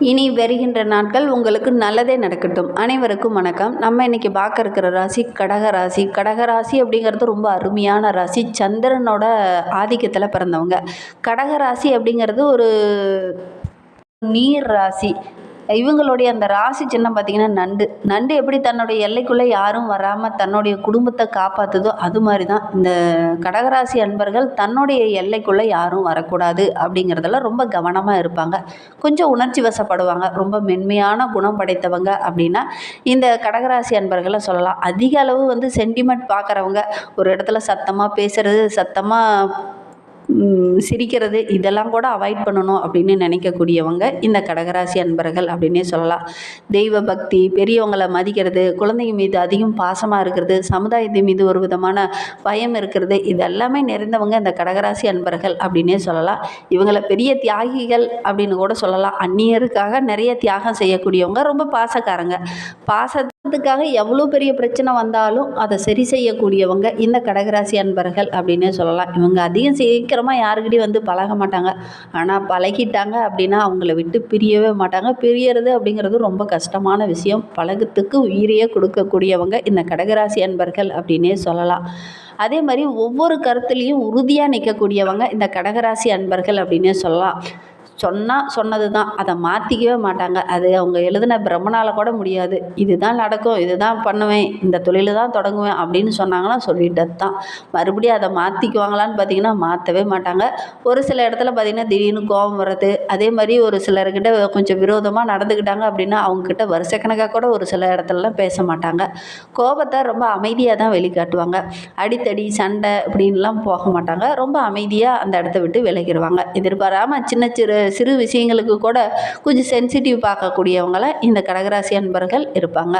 இனி வருகின்ற நாட்கள் உங்களுக்கு நல்லதே நடக்கட்டும். அனைவருக்கும் வணக்கம். நம்ம இன்னைக்கு பார்க்க இருக்கிற ராசி கடகராசி. கடகராசி அப்படிங்கிறது ரொம்ப அருமையான ராசி. சந்திரனோட ஆதிக்கத்தில் பிறந்தவங்க. கடகராசி அப்படிங்கிறது ஒரு நீர் ராசி. இவங்களுடைய அந்த ராசி சின்னம் பார்த்திங்கன்னா நண்டு. நண்டு எப்படி தன்னுடைய எல்லைக்குள்ளே யாரும் வராமல் தன்னுடைய குடும்பத்தை காப்பாற்றுதோ அது மாதிரி தான் இந்த கடகராசி அன்பர்கள் தன்னுடைய எல்லைக்குள்ளே யாரும் வரக்கூடாது அப்படிங்கிறதுல ரொம்ப கவனமாக இருப்பாங்க. கொஞ்சம் உணர்ச்சி வசப்படுவாங்க. ரொம்ப மென்மையான குணம் படைத்தவங்க அப்படின்னா இந்த கடகராசி அன்பர்களை சொல்லலாம். அதிக அளவு சென்டிமெண்ட் பார்க்குறவங்க, ஒரு இடத்துல சத்தமாக பேசுகிறது, சத்தமாக சிரிக்கிறது, இதெல்லாம் கூட அவாய்ட் பண்ணணும் அப்படின்னு நினைக்கக்கூடியவங்க இந்த கடகராசி அன்பர்கள் அப்படின்னே சொல்லலாம். தெய்வ பக்தி, பெரியவங்களை மதிக்கிறது, குழந்தைங்க மீது அதிகம் பாசமாக இருக்கிறது, சமுதாயத்தின் மீது ஒரு விதமான பயம் இருக்கிறது, இதெல்லாமே நிறைந்தவங்க இந்த கடகராசி அன்பர்கள் அப்படின்னே சொல்லலாம். இவங்களை பெரிய தியாகிகள் அப்படின்னு கூட சொல்லலாம். அந்நியருக்காக நிறைய தியாகம் செய்யக்கூடியவங்க, ரொம்ப பாசக்காரங்க. பாசத்துக்காக எவ்வளோ பெரிய பிரச்சனை வந்தாலும் அதை சரி செய்யக்கூடியவங்க இந்த கடகராசி அன்பர்கள் அப்படின்னே சொல்லலாம். இவங்க அதிகம் சீக்கிரமாக யாருக்கிட்டையும் பழக மாட்டாங்க. ஆனால் பழகிட்டாங்க அப்படின்னா அவங்கள விட்டு பிரியவே மாட்டாங்க. பிரியறது அப்படிங்கிறது ரொம்ப கஷ்டமான விஷயம். பழகத்துக்கு உயிரையே கொடுக்கக்கூடியவங்க இந்த கடகராசி அன்பர்கள் அப்படின்னே சொல்லலாம். அதே மாதிரி ஒவ்வொரு கருத்துலேயும் உறுதியாக நிற்கக்கூடியவங்க இந்த கடகராசி அன்பர்கள் அப்படின்னே சொல்லலாம். சொன்னால் சொன்னது தான், அதை மாற்றிக்கவே மாட்டாங்க. அது அவங்க எழுதின பிரம்மனால் கூட முடியாது. இதுதான் நடக்கும், இதுதான் பண்ணுவேன், இந்த தொழில் தான் தொடங்குவேன் அப்படின்னு சொன்னாங்கன்னா சொல்லிட்டது தான். மறுபடியும் அதை மாற்றிக்குவாங்களான்னு பார்த்திங்கன்னா மாற்றவே மாட்டாங்க. ஒரு சில இடத்துல பார்த்திங்கன்னா திடீர்னு கோபம் வர்றது, அதே மாதிரி ஒரு சிலர்கிட்ட கொஞ்சம் விரோதமாக நடந்துக்கிட்டாங்க அப்படின்னா அவங்கக்கிட்ட வருஷக்கணக்காக கூட ஒரு சில இடத்துலலாம் பேச மாட்டாங்க. கோபத்தை ரொம்ப அமைதியாக தான் வெளிக்காட்டுவாங்க. அடித்தடி சண்டை இப்படின்லாம் போக மாட்டாங்க. ரொம்ப அமைதியாக அந்த இடத்த விட்டு விலகிடுவாங்க. எதிர்பாராமல் சிறு விஷயங்களுக்கு கூட கொஞ்சம் சென்சிட்டிவ் பார்க்கக்கூடியவங்கள இந்த கடகராசி அன்பர்கள் இருப்பாங்க.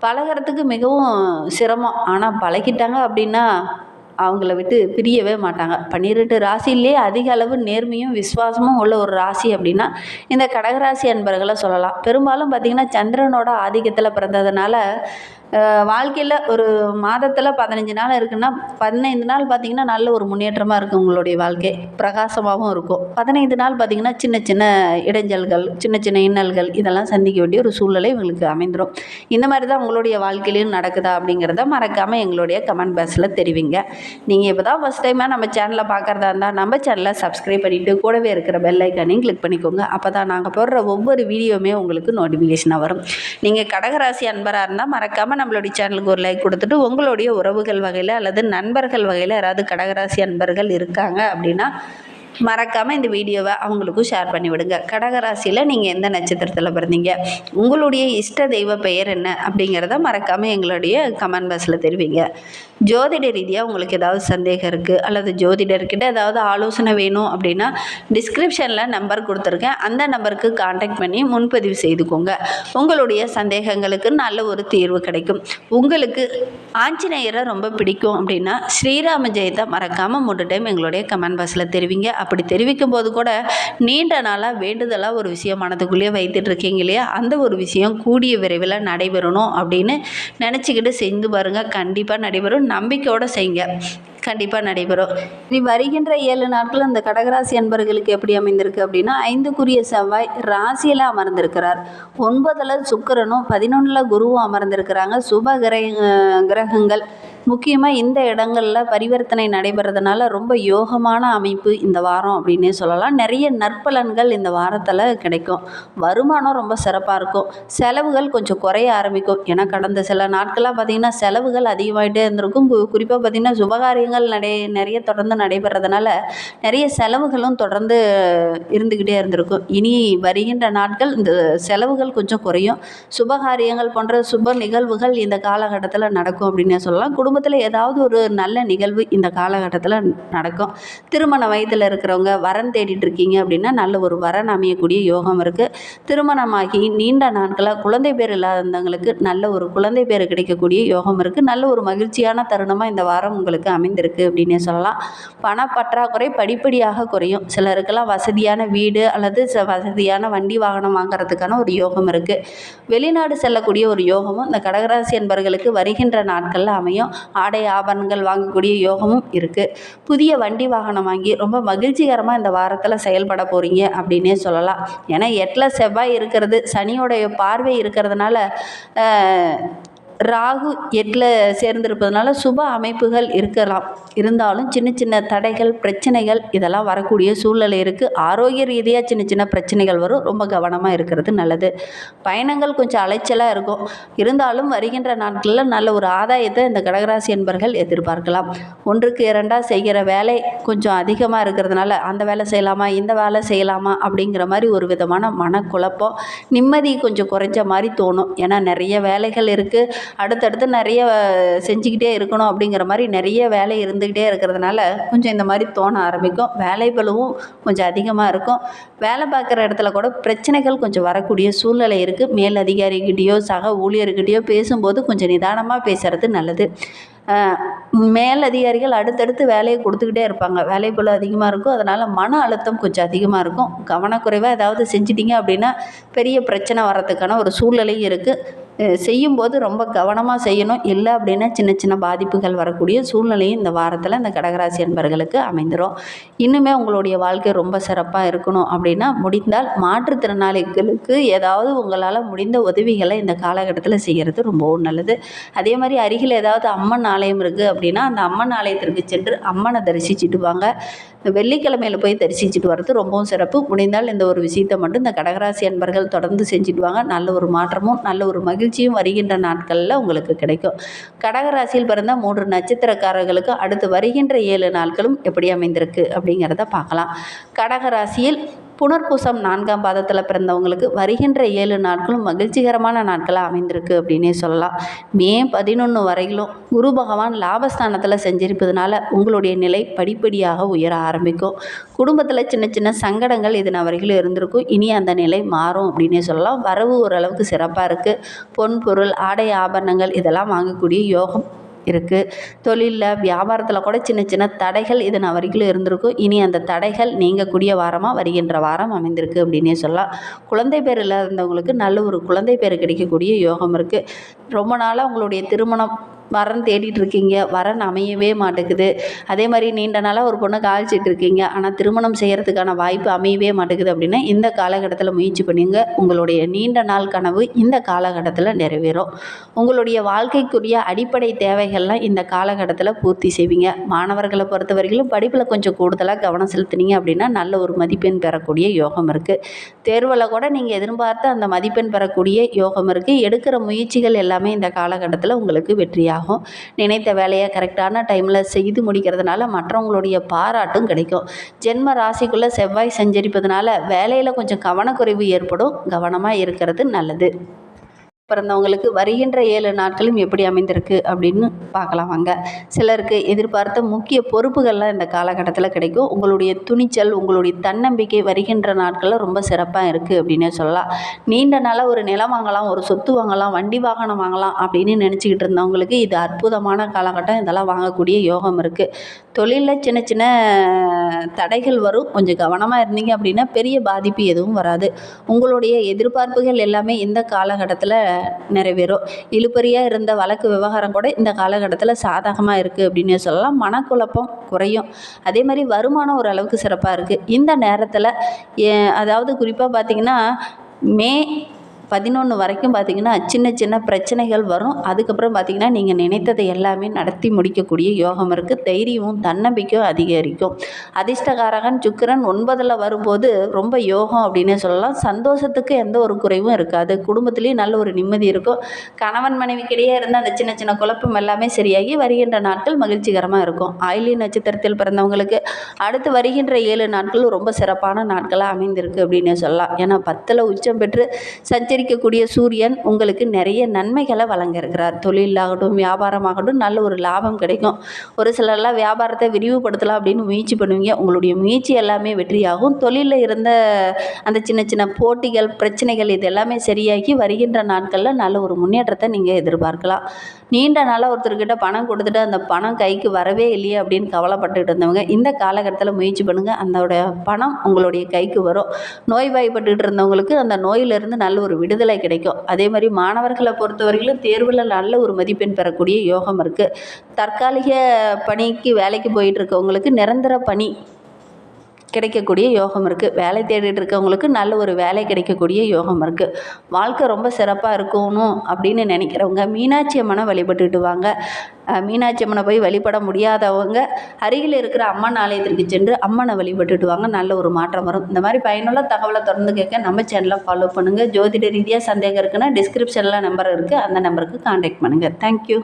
பழகிறதுக்கு மிகவும் சிரமம். ஆனால் பழகிட்டாங்க அப்படின்னா அவங்கள விட்டு பிரியவே மாட்டாங்க. 12 ராசியிலே அதிக அளவு நேர்மையும் விசுவாசமும் உள்ள ஒரு ராசி அப்படின்னா இந்த கடகராசி அன்பர்களை சொல்லலாம். பெரும்பாலும் பார்த்திங்கன்னா சந்திரனோட ஆதிக்கத்தில் பிறந்ததுனால வாழ்க்கையில் ஒரு மாதத்தில் 15 நாள் இருக்குன்னா 15 நாள் பார்த்திங்கன்னா நல்ல ஒரு முன்னேற்றமாக இருக்கும். உங்களுடைய வாழ்க்கை பிரகாசமாகவும் இருக்கும். 15 நாள் பார்த்திங்கன்னா சின்ன சின்ன இடைஞ்சல்கள், சின்ன சின்ன இன்னல்கள் இதெல்லாம் சந்திக்க வேண்டிய ஒரு சூழ்நிலை இவங்களுக்கு அமைந்துடும். இந்த மாதிரி தான் உங்களுடைய வாழ்க்கையிலையும் நடக்குதா அப்படிங்கிறத மறக்காமல் எங்களுடைய கமெண்ட் பாக்ஸில் தெரிவிங்க. நீங்கள் இப்போ தான் ஃபஸ்ட் டைமாக நம்ம சேனலை பார்க்குறதா இருந்தால் நம்ம சேனலை சப்ஸ்கிரைப் பண்ணிவிட்டு கூடவே இருக்கிற பெல் ஐக்கானையும் கிளிக் பண்ணிக்கோங்க. அப்போ தான் நாங்கள் போடுற ஒவ்வொரு வீடியோவுமே உங்களுக்கு நோட்டிஃபிகேஷனாக வரும். நீங்கள் கடகராசி அன்பராக இருந்தால் மறக்காமல் நம்மளுடைய சேனலுக்கு ஒரு லைக் கொடுத்துட்டு உங்களுடைய உறவுகள் வகையில் அல்லது நண்பர்கள் வகையில் யாராவது கடகராசி அன்பர்கள் இருக்காங்க அப்படின்னா மறக்காமல் இந்த வீடியோவை அவங்களுக்கும் ஷேர் பண்ணி விடுங்க. கடகராசியில் நீங்கள் எந்த நட்சத்திரத்தில் பிறந்தீங்க, உங்களுடைய இஷ்ட தெய்வ பெயர் என்ன அப்படிங்கிறத மறக்காமல் எங்களுடைய கமெண்ட் பாக்ஸில் தெரிவிங்க. ஜோதிட ரீதியாக உங்களுக்கு ஏதாவது சந்தேகம் இருக்குது அல்லது ஜோதிடர்கிட்ட ஏதாவது ஆலோசனை வேணும் அப்படின்னா டிஸ்கிரிப்ஷனில் நம்பர் கொடுத்துருக்கேன். அந்த நம்பருக்கு கான்டாக்ட் பண்ணி முன்பதிவு செய்துக்கோங்க. உங்களுடைய சந்தேகங்களுக்கு நல்ல ஒரு தீர்வு கிடைக்கும். உங்களுக்கு ஆஞ்சநேயரை ரொம்ப பிடிக்கும் அப்படின்னா ஸ்ரீராம ஜெயத்தை மறக்காமல் 3 டைம் எங்களுடைய கமெண்ட் பாக்ஸில் தெரிவிங்க. அப்படி தெரிவிக்கும் போது கூட நீண்ட நாளாக வேண்டுதலாக ஒரு விஷயம் மனதுக்குள்ளேயே வைத்துட்டு இருக்கீங்க இல்லையா, அந்த ஒரு விஷயம் கூடிய விரைவில் நடைபெறணும் அப்படின்னு நினச்சிக்கிட்டு செஞ்சு பாருங்கள். கண்டிப்பாக நடைபெறும். நம்பிக்கையோடு செய்யுங்க, கண்டிப்பாக நடைபெறும். இனி வருகின்ற 7 நாட்கள் இந்த கடகராசி அன்பர்களுக்கு எப்படி அமைந்திருக்கு அப்படின்னா 5க்குரிய செவ்வாய் ராசியில் அமர்ந்திருக்கிறார். 9ல் சுக்கிரனும் 11ல் குருவும் அமர்ந்திருக்கிறாங்க. சுப கிரகங்கள் முக்கியமாக இந்த இடங்களில் பரிவர்த்தனை நடைபெறதுனால ரொம்ப யோகமான அமைப்பு இந்த வாரம் அப்படின்னே சொல்லலாம். நிறைய நற்பலன்கள் இந்த வாரத்தில் கிடைக்கும். வருமானம் ரொம்ப சிறப்பாக இருக்கும். செலவுகள் கொஞ்சம் குறைய ஆரம்பிக்கும். ஏன்னா கடந்த சில நாட்களாக பார்த்திங்கன்னா செலவுகள் அதிகமாகிட்டே இருந்திருக்கும். குறிப்பாக பார்த்திங்கன்னா சுபகாரியங்கள் நிறைய தொடர்ந்து நடைபெறதுனால நிறைய செலவுகளும் தொடர்ந்து இருந்துக்கிட்டே இருந்திருக்கும். இனி வருகின்ற நாட்கள் இந்த செலவுகள் கொஞ்சம் குறையும். சுபகாரியங்கள் போன்ற சுப நிகழ்வுகள் இந்த காலகட்டத்தில் நடக்கும் அப்படின்னே சொல்லலாம். குடும்பத்தில் ஏதாவது ஒரு நல்ல நிகழ்வு இந்த காலகட்டத்தில் நடக்கும். திருமண வயதில் இருக்கிறவங்க வரன் தேடிட்டு இருக்கீங்க அப்படின்னா நல்ல ஒரு வரன் அமையக்கூடிய யோகம் இருக்குது. திருமணமாகி நீண்ட நாட்களாக குழந்தை பேர் இல்லாதவங்களுக்கு நல்ல ஒரு குழந்தை பேர் கிடைக்கக்கூடிய யோகம் இருக்குது. நல்ல ஒரு மகிழ்ச்சியான தருணமாக இந்த வாரம் உங்களுக்கு அமைந்திருக்கு. அமைந்திருக்கு அப்படின்னே சொல்லலாம். பணப்பற்றாக்குறை படிப்படியாக குறையும். சிலருக்கெல்லாம் வசதியான வீடு அல்லது வசதியான வண்டி வாகனம் வாங்குறதுக்கான ஒரு யோகம் இருக்குது. வெளிநாடு செல்லக்கூடிய ஒரு யோகமும் இந்த கடகராசி என்பவர்களுக்கு வருகின்ற நாட்களில் அமையும். ஆடை ஆபரணங்கள் வாங்கக்கூடிய யோகமும் இருக்குது. புதிய வண்டி வாகனம் வாங்கி ரொம்ப மகிழ்ச்சிகரமாக இந்த வாரத்தில் செயல்பட போகிறீங்க அப்படின்னே சொல்லலாம். ஏன்னா 8ல் செவ்வாய் இருக்கிறது, சனியோடைய பார்வை இருக்கிறதுனால ராகு 8ல் சேர்ந்திருப்பதனால சுப அமைப்புகள் இருக்கலாம். இருந்தாலும் சின்ன சின்ன தடைகள் பிரச்சனைகள் இதெல்லாம் வரக்கூடிய சூழ்நிலை இருக்குது. ஆரோக்கிய ரீதியாக சின்ன சின்ன பிரச்சனைகள் வரும். ரொம்ப கவனமாக இருக்கிறது நல்லது. பயணங்கள் கொஞ்சம் அலைச்சலாக இருக்கும். இருந்தாலும் வருகின்ற நாட்களில் நல்ல ஒரு ஆதாயத்தை இந்த கடகராசி என்பர்கள் எதிர்பார்க்கலாம். 1க்கு 2 செய்கிற வேலை கொஞ்சம் அதிகமாக இருக்கிறதுனால அந்த வேலை செய்யலாமா இந்த வேலை செய்யலாமா அப்படிங்கிற மாதிரி ஒரு விதமான மனக்குழப்பம், நிம்மதி கொஞ்சம் குறைஞ்ச மாதிரி தோணும். ஏன்னா நிறைய வேலைகள் இருக்குது, அடுத்தடுத்து நிறைய செஞ்சுக்கிட்டே இருக்கணும் அப்படிங்கிற மாதிரி நிறைய வேலை இருந்துக்கிட்டே இருக்கிறதுனால கொஞ்சம் இந்த மாதிரி தோண ஆரம்பிக்கும். வேலை பளுவும் கொஞ்சம் அதிகமாக இருக்கும். வேலை பார்க்குற இடத்துல கூட பிரச்சனைகள் கொஞ்சம் வரக்கூடிய சூழ்நிலை இருக்குது. மேல் அதிகாரிகிட்டேயோ சக ஊழியர்கிட்டேயோ பேசும்போது கொஞ்சம் நிதானமாக பேசுகிறது நல்லது. மேல் அதிகாரிகள் அடுத்தடுத்து வேலையை கொடுத்துக்கிட்டே இருப்பாங்க. வேலைப்பளு அதிகமாக இருக்கும். அதனால் மன அழுத்தம் கொஞ்சம் அதிகமாக இருக்கும். கவனக்குறைவாக ஏதாவது செஞ்சிட்டிங்க அப்படின்னா பெரிய பிரச்சனை வர்றதுக்கான ஒரு சூழ்நிலையும் இருக்குது. செய்யும்போது ரொம்ப கவனமாக செய்யணும். இல்லை அப்படின்னா சின்ன சின்ன பாதிப்புகள் வரக்கூடிய சூழ்நிலையும் இந்த வாரத்தில் இந்த கடகராசி என்பவர்களுக்கு அமைந்துடும். இன்னுமே உங்களுடைய வாழ்க்கை ரொம்ப சிறப்பாக இருக்கணும் அப்படின்னா முடிந்தால் மாற்றுத்திறனாளிகளுக்கு ஏதாவது உங்களால் முடிந்த உதவிகளை இந்த காலகட்டத்தில் செய்கிறது ரொம்பவும் நல்லது. அதே மாதிரி அருகில் ஏதாவது அம்மன் ஆலயம் இருக்குது அப்படின்னா அந்த அம்மன் ஆலயத்திற்கு சென்று அம்மனை தரிசிச்சுட்டு வாங்க. வெள்ளிக்கிழமையில் போய் தரிசிச்சுட்டு வர்றது ரொம்பவும் சிறப்பு. முடிந்தால் இந்த ஒரு விஷயத்தை மட்டும் இந்த கடகராசி அன்பர்கள் தொடர்ந்து செஞ்சுட்டு வாங்க. நல்ல ஒரு மாற்றமும் நல்ல ஒரு மகிழ்ச்சியும் வருகின்ற நாட்களில் உங்களுக்கு கிடைக்கும். கடகராசியில் பிறந்த 3 நட்சத்திரக்காரர்களுக்கு அடுத்து வருகின்ற 7 நாட்களும் எப்படி அமைந்திருக்கு அப்படிங்கிறத பார்க்கலாம். கடகராசியில் புனர்பூசம் 4ஆம் பாதத்தில் பிறந்தவங்களுக்கு வருகின்ற 7 நாட்களும் மகிழ்ச்சிகரமான நாட்களாக அமைந்திருக்கு அப்படின்னே சொல்லலாம். மே 11 வரையிலும் குரு பகவான் லாபஸ்தானத்தில் செஞ்சிருப்பதுனால உங்களுடைய நிலை படிப்படியாக உயர ஆரம்பிக்கும். குடும்பத்தில் சின்ன சின்ன சங்கடங்கள் இதன் வரையிலும் இருந்திருக்கும். இனி அந்த நிலை மாறும் அப்படின்னே சொல்லலாம். வரவு ஓரளவுக்கு சிறப்பாக இருக்குது. பொன் பொருள் ஆடை ஆபரணங்கள் இதெல்லாம் வாங்கக்கூடிய யோகம் இருக்குது. தொழிலில் வியாபாரத்தில் கூட சின்ன சின்ன தடைகள் இதன் வரைக்கும் இருந்திருக்கும். இனி அந்த தடைகள் நீங்கக்கூடிய வாரமாக வருகின்ற வாரம் அமைந்திருக்கு அப்படின்னே சொல்லலாம். குழந்தை பேர் இல்லாதவங்களுக்கு நல்ல ஒரு குழந்தை பேர் கிடைக்கக்கூடிய யோகம் இருக்குது. ரொம்ப நாளாக உங்களுடைய திருமணம் வரன் தேடிட்டு இருக்கீங்க, வரன் அமையவே மாட்டேங்குது. அதே மாதிரி நீண்ட நாளாக ஒரு பொண்ணை காய்ச்சிட்டு இருக்கீங்க, ஆனால் திருமணம் செய்கிறதுக்கான வாய்ப்பு அமையவே மாட்டேங்குது அப்படின்னா இந்த காலகட்டத்தில் முயற்சி பண்ணுங்க. உங்களுடைய நீண்ட நாள் கனவு இந்த காலகட்டத்தில் நிறைவேறும். உங்களுடைய வாழ்க்கைக்குரிய அடிப்படை தேவைகள்லாம் இந்த காலகட்டத்தில் பூர்த்தி செய்வீங்க. மாணவர்களை பொறுத்த வரைக்கும் படிப்பில் கொஞ்சம் கூடுதலாக கவனம் செலுத்தினீங்க அப்படின்னா நல்ல ஒரு மதிப்பெண் பெறக்கூடிய யோகம் இருக்குது. தேர்வில் கூட நீங்கள் எதிர்பார்த்த அந்த மதிப்பெண் பெறக்கூடிய யோகம் இருக்குது. எடுக்கிற முயற்சிகள் எல்லாமே இந்த காலகட்டத்தில் உங்களுக்கு வெற்றியாகும். நினைத்த வேலையை கரெக்டான டைமில் செய்து முடிக்கிறதுனால மற்றவங்களுடைய பாராட்டும் கிடைக்கும். ஜென்ம ராசிக்குள்ளே செவ்வாய் சஞ்சரிப்பதனால வேலையில் கொஞ்சம் கவனக்குறைவு ஏற்படும். கவனமாக இருக்கிறது நல்லது. பிறந்தவங்களுக்கு வருகின்ற 7 நாட்களும் எப்படி அமைந்திருக்கு அப்படின்னு பார்க்கலாம் வாங்க. சிலருக்கு எதிர்பார்த்த முக்கிய பொறுப்புகள்லாம் இந்த காலகட்டத்தில் கிடைக்கும். உங்களுடைய துணிச்சல், உங்களுடைய தன்னம்பிக்கை வருகின்ற நாட்களில் ரொம்ப சிறப்பாக இருக்குது அப்படின்னே சொல்லலாம். நீண்ட நாளாக ஒரு நிலம் வாங்கலாம், ஒரு சொத்து வாங்கலாம், வண்டி வாகனம் வாங்கலாம் அப்படின்னு நினச்சிக்கிட்டு இருந்தவங்களுக்கு இது அற்புதமான காலகட்டம். இதெல்லாம் வாங்கக்கூடிய யோகம் இருக்குது. தொழிலில் சின்ன சின்ன தடைகள் வரும். கொஞ்சம் கவனமாக இருந்தீங்க அப்படின்னா பெரிய பாதிப்பு எதுவும் வராது. உங்களுடைய எதிர்பார்ப்புகள் எல்லாமே இந்த காலகட்டத்தில் நிறைவேறும். இழுபறியாக இருந்த வழக்கு விவகாரம் கூட இந்த காலகட்டத்தில் சாதகமாக இருக்குது அப்படின்னே சொல்லலாம். மனக்குழப்பம் குறையும். அதே மாதிரி வருமானம் ஓரளவுக்கு சிறப்பாக இருக்குது. இந்த நேரத்தில் அதாவது குறிப்பாக பார்த்திங்கன்னா மே 11 வரைக்கும் பார்த்திங்கன்னா சின்ன சின்ன பிரச்சனைகள் வரும். அதுக்கப்புறம் பார்த்திங்கன்னா நீங்கள் நினைத்ததை எல்லாமே நடத்தி முடிக்கக்கூடிய யோகம் இருக்குது. தைரியமும் தன்னம்பிக்கையும் அதிகரிக்கும். அதிர்ஷ்டகாரகன் சுக்கிரன் 9ல் வரும்போது ரொம்ப யோகம் அப்படின்னே சொல்லலாம். சந்தோஷத்துக்கு எந்த ஒரு குறைவும் இருக்காது. குடும்பத்துலேயும் நல்ல ஒரு நிம்மதி இருக்கும். கணவன் மனைவிக்கிடையே இருந்த அந்த சின்ன சின்ன குழப்பம் எல்லாமே சரியாகி வருகின்ற நாட்கள் மகிழ்ச்சிகரமாக இருக்கும். ஆயில்ய நட்சத்திரத்தில் பிறந்தவங்களுக்கு அடுத்து வருகின்ற 7 நாட்கள் ரொம்ப சிறப்பான நாட்களாக அமைந்திருக்கு அப்படின்னே சொல்லலாம். ஏன்னா 10ல் உச்சம் பெற்று சஞ்சரிக்கக்கூடிய சூரியன் உங்களுக்கு நிறைய நன்மைகளை வழங்க இருக்கிறார். தொழிலாகட்டும் வியாபாரமாகட்டும் நல்ல ஒரு லாபம் கிடைக்கும். ஒரு சிலர்லாம் வியாபாரத்தை விரிவுபடுத்தலாம் அப்படின்னு முயற்சி பண்ணுவீங்க. உங்களுடைய முயற்சி எல்லாமே வெற்றியாகும். தொழிலில் இருந்த அந்த சின்ன சின்ன போட்டிகள் பிரச்சனைகள் இது எல்லாமே சரியாகி வருகின்ற நாட்களில் நல்ல ஒரு முன்னேற்றத்தை நீங்கள் எதிர்பார்க்கலாம். நீண்ட நாளாக ஒருத்தர்கிட்ட பணம் கொடுத்துட்டு அந்த பணம் கைக்கு வரவே இல்லையே அப்படின்னு கவலைப்பட்டுட்டு இருந்தவங்க இந்த காலகட்டத்தில் முயற்சி பண்ணுங்கள், அதோட பணம் உங்களுடைய கைக்கு வரும். நோய்வாய்ப்பட்டுட்டு இருந்தவங்களுக்கு அந்த நோயிலிருந்து நல்ல ஒரு விடுதலை கிடைக்கும். அதே மாதிரி மாணவர்களை பொறுத்தவரையிலும் தேர்வில் நல்ல ஒரு மதிப்பெண் பெறக்கூடிய யோகம் இருக்குது. தற்காலிக பணிக்கு வேலைக்கு போயிட்டு இருக்கவங்களுக்கு நிரந்தர பணி கிடைக்கக்கூடிய யோகம் இருக்குது. வேலை தேடிட்டு இருக்கவங்களுக்கு நல்ல ஒரு வேலை கிடைக்கக்கூடிய யோகம் இருக்குது. வாழ்க்கை ரொம்ப சிறப்பாக இருக்கணும் அப்படின்னு நினைக்கிறவங்க மீனாட்சி அம்மனை வழிபட்டுட்டு வாங்க. மீனாட்சி அம்மனை போய் வழிபட முடியாதவங்க அருகில் இருக்கிற அம்மன் ஆலயத்திற்கு சென்று அம்மனை வழிபட்டுட்டு வாங்க. நல்ல ஒரு மாற்றம் வரும். இந்த மாதிரி பயனுள்ள தகவலை தொடர்ந்து கேட்க நம்ம சேனலை ஃபாலோ பண்ணுங்கள். ஜோதிட ரீதியாக சந்தேகம் இருக்குன்னா டிஸ்கிரிப்ஷனில் நம்பர் இருக்குது, அந்த நம்பருக்கு கான்டாக்ட் பண்ணுங்கள். தேங்க்யூ.